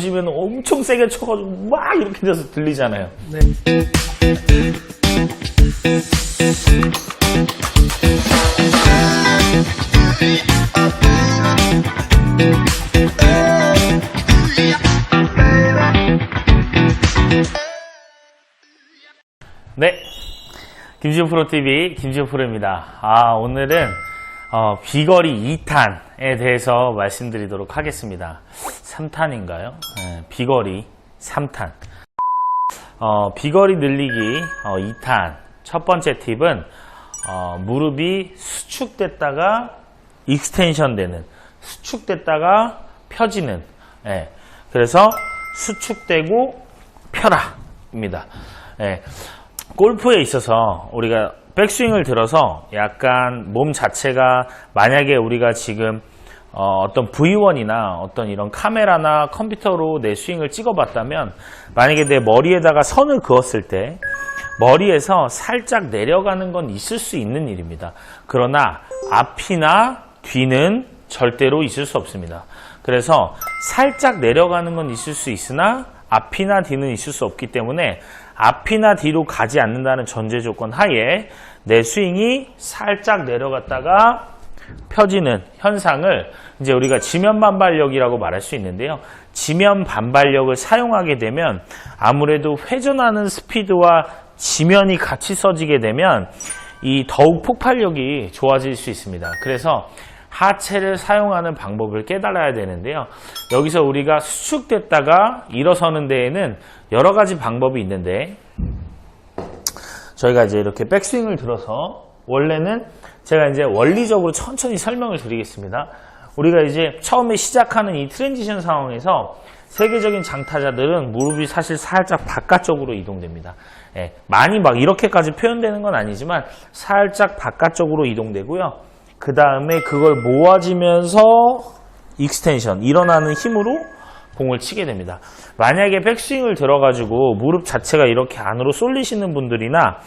보시면 엄청 세게 쳐가지고 막 이렇게 돼서 들리잖아요. 네. 네, 김지훈 프로TV 김지훈 프로입니다. 오늘은 비거리 2탄에 대해서 말씀드리도록 하겠습니다. 3탄인가요? 네, 비거리 3탄. 비거리 늘리기 2탄 첫 번째 팁은 무릎이 수축됐다가 익스텐션 되는, 수축됐다가 펴지는, 그래서 수축되고 펴라 입니다. 골프에 있어서 우리가 백스윙을 들어서 약간 몸 자체가, 만약에 우리가 지금 어떤 V1이나 어떤 이런 카메라나 컴퓨터로 내 스윙을 찍어봤다면, 만약에 내 머리에다가 선을 그었을 때 머리에서 살짝 내려가는 건 있을 수 있는 일입니다. 그러나 앞이나 뒤는 절대로 있을 수 없습니다. 그래서 살짝 내려가는 건 있을 수 있으나 앞이나 뒤는 있을 수 없기 때문에 앞이나 뒤로 가지 않는다는 전제 조건 하에 내 스윙이 살짝 내려갔다가 펴지는 현상을 이제 우리가 지면 반발력이라고 말할 수 있는데요. 지면 반발력을 사용하게 되면 아무래도 회전하는 스피드와 지면이 같이 써지게 되면 이 더욱 폭발력이 좋아질 수 있습니다. 그래서 하체를 사용하는 방법을 깨달아야 되는데요. 여기서 우리가 수축됐다가 일어서는 데에는 여러 가지 방법이 있는데, 저희가 이제 이렇게 백스윙을 들어서, 원래는 제가 이제 원리적으로 천천히 설명을 드리겠습니다. 우리가 이제 처음에 시작하는 이 트랜지션 상황에서 세계적인 장타자들은 무릎이 사실 살짝 바깥쪽으로 이동됩니다. 많이 막 이렇게까지 표현되는 건 아니지만 살짝 바깥쪽으로 이동되고요. 그 다음에 그걸 모아지면서 익스텐션, 일어나는 힘으로 공을 치게 됩니다. 만약에 백스윙을 들어가지고 무릎 자체가 이렇게 안으로 쏠리시는 분들이나,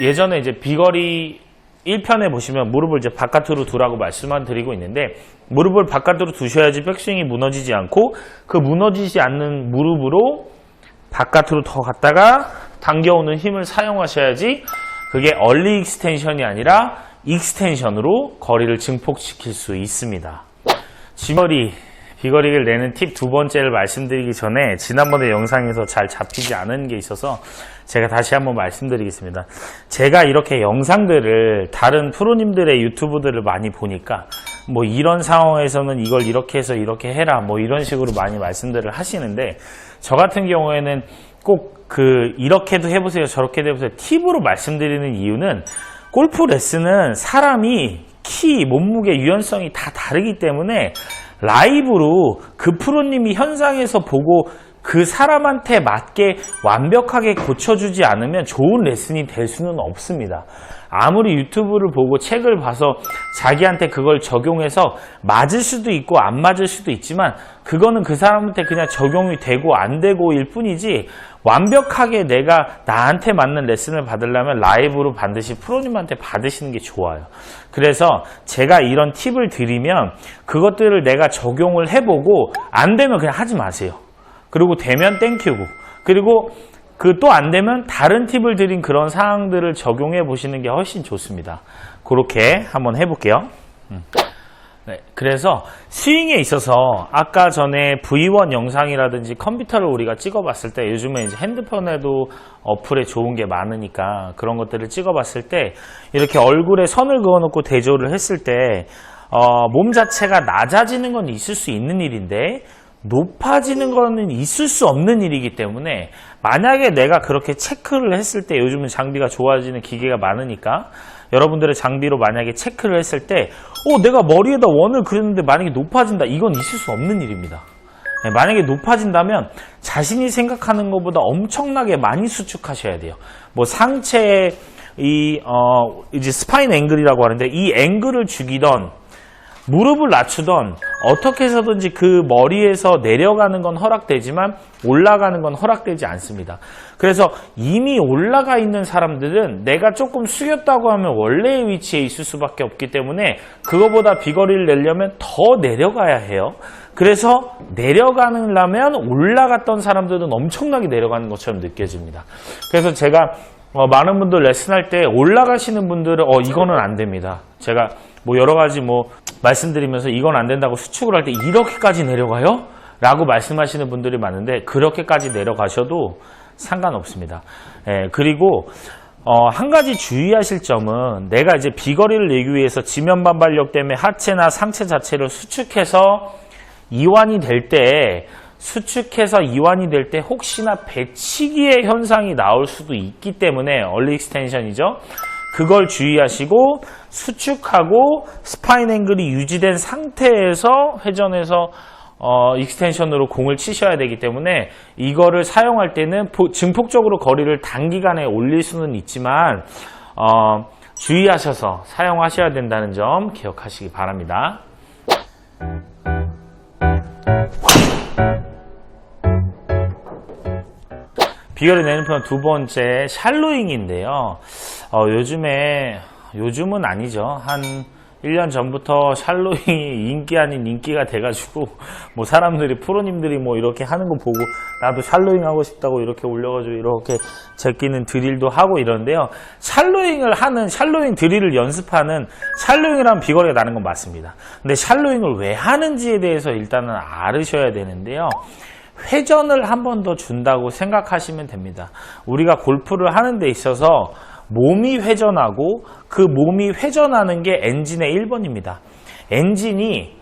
예전에 이제 비거리 1편에 보시면 무릎을 이제 바깥으로 두라고 말씀만 드리고 있는데, 무릎을 바깥으로 두셔야지 백스윙이 무너지지 않고, 그 무너지지 않는 무릎으로 바깥으로 더 갔다가 당겨오는 힘을 사용하셔야지 그게 얼리 익스텐션이 아니라 익스텐션으로 거리를 증폭시킬 수 있습니다. 비거리를 내는 팁 두 번째를 말씀드리기 전에 지난번에 영상에서 잘 잡히지 않은 게 있어서 제가 다시 한번 말씀드리겠습니다. 제가 이렇게 영상들을 다른 프로님들의 유튜브들을 많이 보니까 뭐 이런 상황에서는 이걸 이렇게 해서 이렇게 해라 뭐 이런 식으로 많이 말씀들을 하시는데, 저 같은 경우에는 꼭 이렇게도 해보세요 저렇게도 해보세요 팁으로 말씀드리는 이유는, 골프 레슨은 사람이 키, 몸무게, 유연성이 다 다르기 때문에 라이브로 그 프로님이 현장에서 보고 그 사람한테 맞게 완벽하게 고쳐주지 않으면 좋은 레슨이 될 수는 없습니다. 아무리 유튜브를 보고 책을 봐서 자기한테 그걸 적용해서 맞을 수도 있고 안 맞을 수도 있지만, 그거는 그 사람한테 그냥 적용이 되고 안 되고일 뿐이지, 완벽하게 내가 나한테 맞는 레슨을 받으려면 라이브로 반드시 프로님한테 받으시는 게 좋아요. 그래서 제가 이런 팁을 드리면 그것들을 내가 적용을 해보고 안 되면 그냥 하지 마세요. 그리고 되면 땡큐고, 그리고 또 안 되면 다른 팁을 드린 그런 사항들을 적용해 보시는 게 훨씬 좋습니다. 그렇게 한번 해볼게요. 네, 그래서 스윙에 있어서 아까 전에 V1 영상이라든지 컴퓨터를 우리가 찍어봤을 때, 요즘에 이제 핸드폰에도 어플에 좋은 게 많으니까 그런 것들을 찍어봤을 때 이렇게 얼굴에 선을 그어놓고 대조를 했을 때 몸 자체가 낮아지는 건 있을 수 있는 일인데 높아지는 거는 있을 수 없는 일이기 때문에, 만약에 내가 그렇게 체크를 했을 때, 요즘은 장비가 좋아지는 기계가 많으니까 여러분들의 장비로 만약에 체크를 했을 때 내가 머리에다 원을 그렸는데 만약에 높아진다, 이건 있을 수 없는 일입니다. 만약에 높아진다면 자신이 생각하는 것보다 엄청나게 많이 수축하셔야 돼요. 뭐 상체의 이제 스파인 앵글이라고 하는데, 이 앵글을 죽이던 무릎을 낮추던 어떻게 해서든지 그 머리에서 내려가는 건 허락되지만 올라가는 건 허락되지 않습니다. 그래서 이미 올라가 있는 사람들은 내가 조금 숙였다고 하면 원래의 위치에 있을 수밖에 없기 때문에 그거보다 비거리를 내려면 더 내려가야 해요. 그래서 내려가려면 올라갔던 사람들은 엄청나게 내려가는 것처럼 느껴집니다. 그래서 제가 많은 분들 레슨할 때 올라가시는 분들은 이거는 안 됩니다. 제가 뭐 여러 가지 말씀드리면서 이건 안 된다고 수축을 할 때 이렇게까지 내려가요? 라고 말씀하시는 분들이 많은데 그렇게까지 내려가셔도 상관없습니다. 그리고 한 가지 주의하실 점은 내가 이제 비거리를 내기 위해서 지면 반발력 때문에 하체나 상체 자체를 수축해서 이완이 될 때 혹시나 배치기의 현상이 나올 수도 있기 때문에 얼리 익스텐션이죠. 그걸 주의하시고 수축하고 스파인 앵글이 유지된 상태에서 회전해서 익스텐션으로 공을 치셔야 되기 때문에 이거를 사용할 때는 증폭적으로 거리를 단기간에 올릴 수는 있지만 주의하셔서 사용하셔야 된다는 점 기억하시기 바랍니다. 비거리 내는 편 두 번째 샬로잉인데요. 요즘은 아니죠. 한 1년 전부터 샬로잉이 인기 아닌 인기가 돼가지고 사람들이 프로님들이 이렇게 하는 거 보고 나도 샬로잉 하고 싶다고 이렇게 올려가지고 이렇게 제끼는 드릴도 하고 이러는데요. 샬로잉 드릴을 연습하는 샬로잉을 하면 비거리가 나는 건 맞습니다. 근데 샬로잉을 왜 하는지에 대해서 일단은 알으셔야 되는데요. 회전을 한 번 더 준다고 생각하시면 됩니다. 우리가 골프를 하는 데 있어서 몸이 회전하고 그 몸이 회전하는 게 엔진의 1번입니다. 엔진이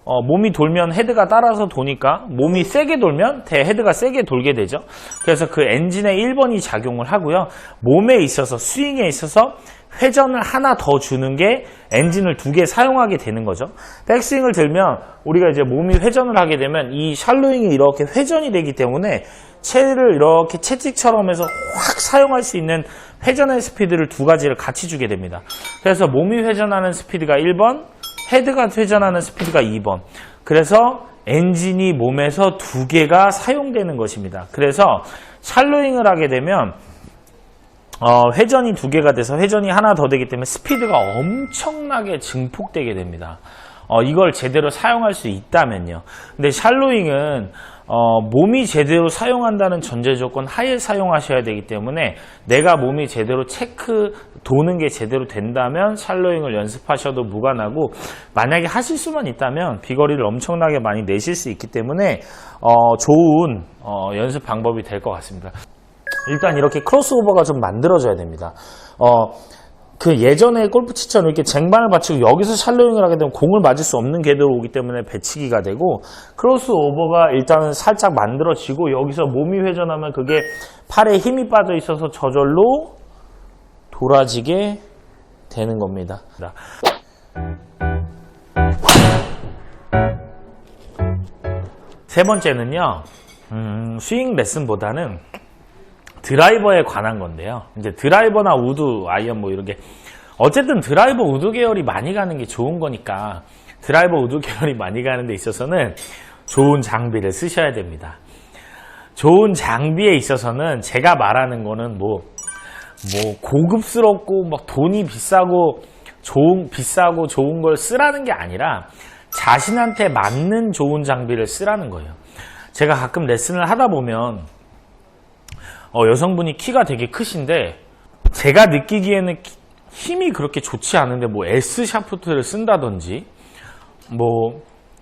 몸이 돌면 헤드가 따라서 도니까 몸이 세게 돌면 헤드가 세게 돌게 되죠. 그래서 그 엔진의 1번이 작용을 하고요. 몸에 있어서 스윙에 있어서 회전을 하나 더 주는 게 엔진을 2개 사용하게 되는 거죠. 백스윙을 들면 우리가 이제 몸이 회전을 하게 되면 이 샬로잉이 이렇게 회전이 되기 때문에 채를 이렇게 채찍처럼 해서 확 사용할 수 있는 회전의 스피드를 2가지를 같이 주게 됩니다. 그래서 몸이 회전하는 스피드가 1번, 헤드가 회전하는 스피드가 2번. 그래서 엔진이 몸에서 2개가 사용되는 것입니다. 그래서 샬로잉을 하게 되면 회전이 2개가 돼서 회전이 하나 더 되기 때문에 스피드가 엄청나게 증폭되게 됩니다. 이걸 제대로 사용할 수 있다면요. 근데 샬로잉은 몸이 제대로 사용한다는 전제 조건 하에 사용하셔야 되기 때문에 내가 몸이 제대로 도는 게 제대로 된다면 샬로잉을 연습하셔도 무관하고, 만약에 하실 수만 있다면 비거리를 엄청나게 많이 내실 수 있기 때문에 좋은 연습 방법이 될 것 같습니다. 일단 이렇게 크로스오버가 좀 만들어져야 됩니다. 그 예전에 골프 치처럼 이렇게 쟁반을 받치고 여기서 샬로잉을 하게 되면 공을 맞을 수 없는 궤도로 오기 때문에 배치기가 되고, 크로스오버가 일단은 살짝 만들어지고 여기서 몸이 회전하면 그게 팔에 힘이 빠져 있어서 저절로 돌아지게 되는 겁니다. 세 번째는요, 스윙 레슨보다는 드라이버에 관한 건데요. 이제 드라이버나 우드, 아이언 이런 게 어쨌든 드라이버 우드 계열이 많이 가는 게 좋은 거니까 드라이버 우드 계열이 많이 가는 데 있어서는 좋은 장비를 쓰셔야 됩니다. 좋은 장비에 있어서는 제가 말하는 거는 고급스럽고 돈이 비싸고 좋은 걸 쓰라는 게 아니라 자신한테 맞는 좋은 장비를 쓰라는 거예요. 제가 가끔 레슨을 하다 보면 여성분이 키가 되게 크신데 제가 느끼기에는 힘이 그렇게 좋지 않은데 S 샤프트를 쓴다든지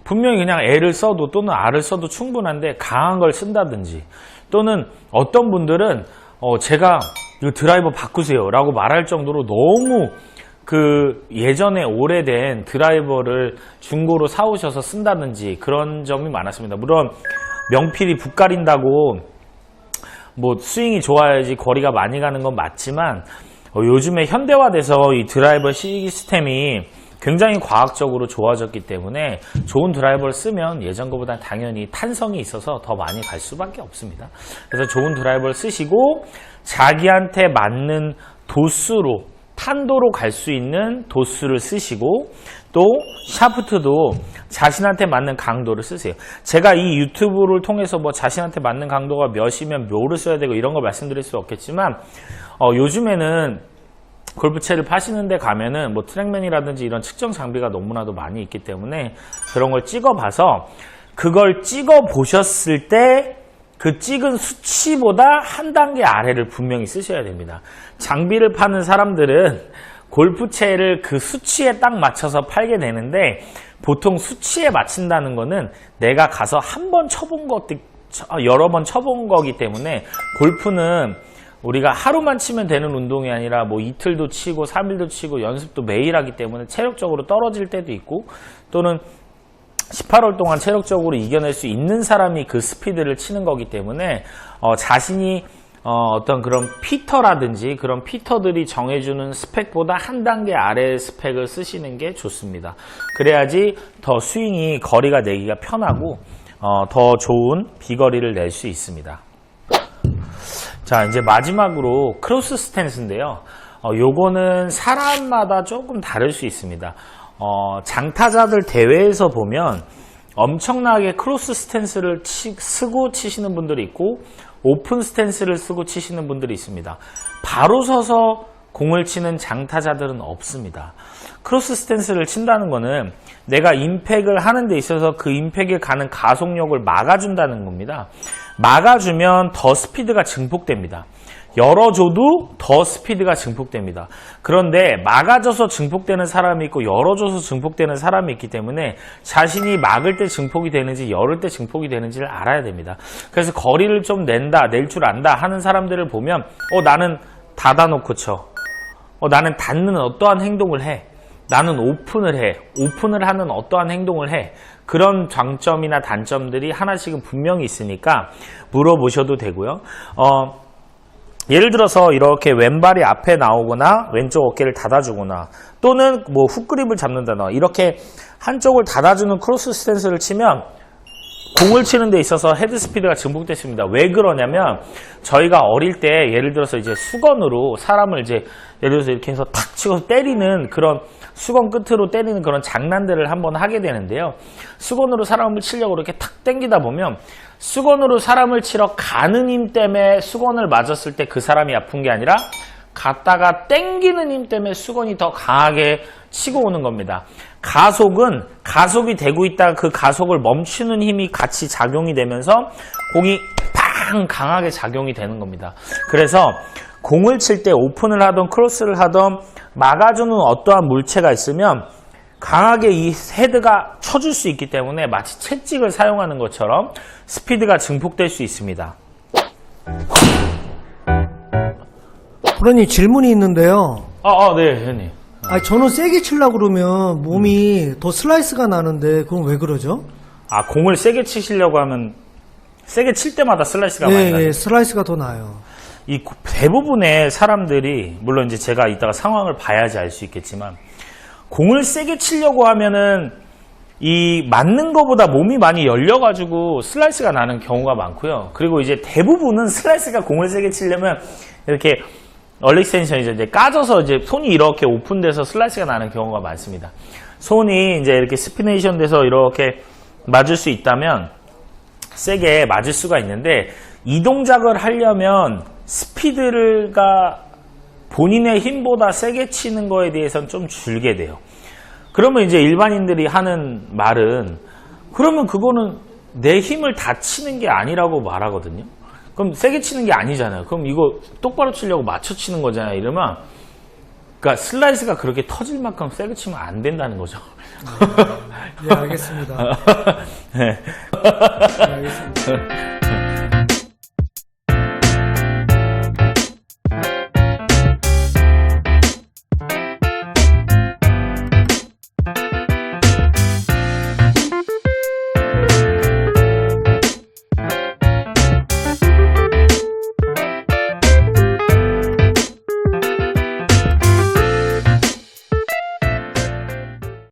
분명히 그냥 L을 써도 또는 R을 써도 충분한데 강한 걸 쓴다든지, 또는 어떤 분들은 제가 이거 드라이버 바꾸세요 라고 말할 정도로 너무 예전에 오래된 드라이버를 중고로 사오셔서 쓴다든지 그런 점이 많았습니다. 물론 명필이 붓 가린다고 스윙이 좋아야지 거리가 많이 가는 건 맞지만 요즘에 현대화돼서 이 드라이버 시스템이 굉장히 과학적으로 좋아졌기 때문에 좋은 드라이버를 쓰면 예전 것보다 당연히 탄성이 있어서 더 많이 갈 수밖에 없습니다. 그래서 좋은 드라이버를 쓰시고 자기한테 맞는 도수로, 탄도로 갈 수 있는 도수를 쓰시고, 또 샤프트도 자신한테 맞는 강도를 쓰세요. 제가 이 유튜브를 통해서 자신한테 맞는 강도가 몇이면 묘를 써야 되고 이런 거 말씀드릴 수 없겠지만, 요즘에는 골프채를 파시는 데 가면은 트랙맨이라든지 이런 측정 장비가 너무나도 많이 있기 때문에 그런 걸 찍어 봐서 그걸 찍어 보셨을 때 그 찍은 수치보다 한 단계 아래를 분명히 쓰셔야 됩니다. 장비를 파는 사람들은 골프채를 그 수치에 딱 맞춰서 팔게 되는데 보통 수치에 맞춘다는 거는 내가 가서 한 번 쳐본 것도 여러 번 쳐본 거기 때문에 골프는 우리가 하루만 치면 되는 운동이 아니라 뭐 이틀도 치고 3일도 치고 연습도 매일 하기 때문에 체력적으로 떨어질 때도 있고 또는 18홀 동안 체력적으로 이겨낼 수 있는 사람이 그 스피드를 치는 거기 때문에 자신이 어떤 그런 피터라든지 그런 피터들이 정해주는 스펙보다 한 단계 아래의 스펙을 쓰시는 게 좋습니다. 그래야지 더 스윙이 거리가 내기가 편하고 더 좋은 비거리를 낼 수 있습니다. 자, 이제 마지막으로 크로스 스탠스인데요. 요거는 사람마다 조금 다를 수 있습니다. 장타자들 대회에서 보면 엄청나게 크로스 스탠스를 쓰고 치시는 분들이 있고 오픈 스탠스를 쓰고 치시는 분들이 있습니다. 바로 서서 공을 치는 장타자들은 없습니다. 크로스 스탠스를 친다는 거는 내가 임팩을 하는 데 있어서 그 임팩에 가는 가속력을 막아준다는 겁니다. 막아주면 더 스피드가 증폭됩니다. 열어줘도 더 스피드가 증폭됩니다. 그런데 막아줘서 증폭되는 사람이 있고 열어줘서 증폭되는 사람이 있기 때문에 자신이 막을 때 증폭이 되는지 열을 때 증폭이 되는지를 알아야 됩니다. 그래서 거리를 좀 낼 줄 안다 하는 사람들을 보면 나는 닫아놓고 쳐. 나는 닫는 어떠한 행동을 해. 나는 오픈을 해. 오픈을 하는 어떠한 행동을 해. 그런 장점이나 단점들이 하나씩은 분명히 있으니까 물어보셔도 되고요. 예를 들어서 이렇게 왼발이 앞에 나오거나 왼쪽 어깨를 닫아주거나 또는 뭐 훅그립을 잡는다거나 이렇게 한쪽을 닫아주는 크로스 스탠스를 치면 공을 치는 데 있어서 헤드 스피드가 증폭됐습니다. 왜 그러냐면 저희가 어릴 때 예를 들어서 이제 수건으로 사람을 이제 예를 들어서 이렇게 해서 탁 치고 때리는 그런 수건 끝으로 때리는 그런 장난들을 한번 하게 되는데요. 수건으로 사람을 치려고 이렇게 탁 당기다 보면 수건으로 사람을 치러 가는 힘 때문에 수건을 맞았을 때 그 사람이 아픈 게 아니라 갔다가 당기는 힘 때문에 수건이 더 강하게 치고 오는 겁니다. 가속은 가속이 되고 있다가 그 가속을 멈추는 힘이 같이 작용이 되면서 공이 팡 강하게 작용이 되는 겁니다. 그래서 공을 칠 때 오픈을 하던 크로스를 하던 막아주는 어떠한 물체가 있으면 강하게 이 헤드가 쳐줄 수 있기 때문에 마치 채찍을 사용하는 것처럼 스피드가 증폭될 수 있습니다. 프로님 질문이 있는데요. 네, 형님. 저는 세게 치려고 그러면 몸이 더 슬라이스가 나는데 그건 왜 그러죠? 공을 세게 치시려고 하면 세게 칠 때마다 슬라이스가 많이 나요. 네, 슬라이스가 더 나요. 이 대부분의 사람들이 물론 이제 제가 이따가 상황을 봐야지 알 수 있겠지만 공을 세게 치려고 하면은 이 맞는 것보다 몸이 많이 열려가지고 슬라이스가 나는 경우가 많고요. 그리고 이제 대부분은 슬라이스가 공을 세게 치려면 이렇게 얼릭스텐션이죠. 이제 까져서 이제 손이 이렇게 오픈돼서 슬라이스가 나는 경우가 많습니다. 손이 이제 이렇게 스피네이션 돼서 이렇게 맞을 수 있다면 세게 맞을 수가 있는데 이 동작을 하려면 스피드가 본인의 힘보다 세게 치는 거에 대해서는 좀 줄게 돼요. 그러면 이제 일반인들이 하는 말은 그러면 그거는 내 힘을 다 치는 게 아니라고 말하거든요. 그럼 세게 치는 게 아니잖아요. 그럼 이거 똑바로 치려고 맞춰 치는 거잖아요. 이러면 그러니까 슬라이스가 그렇게 터질 만큼 세게 치면 안 된다는 거죠. 네, 알겠습니다. 네. 네, 알겠습니다.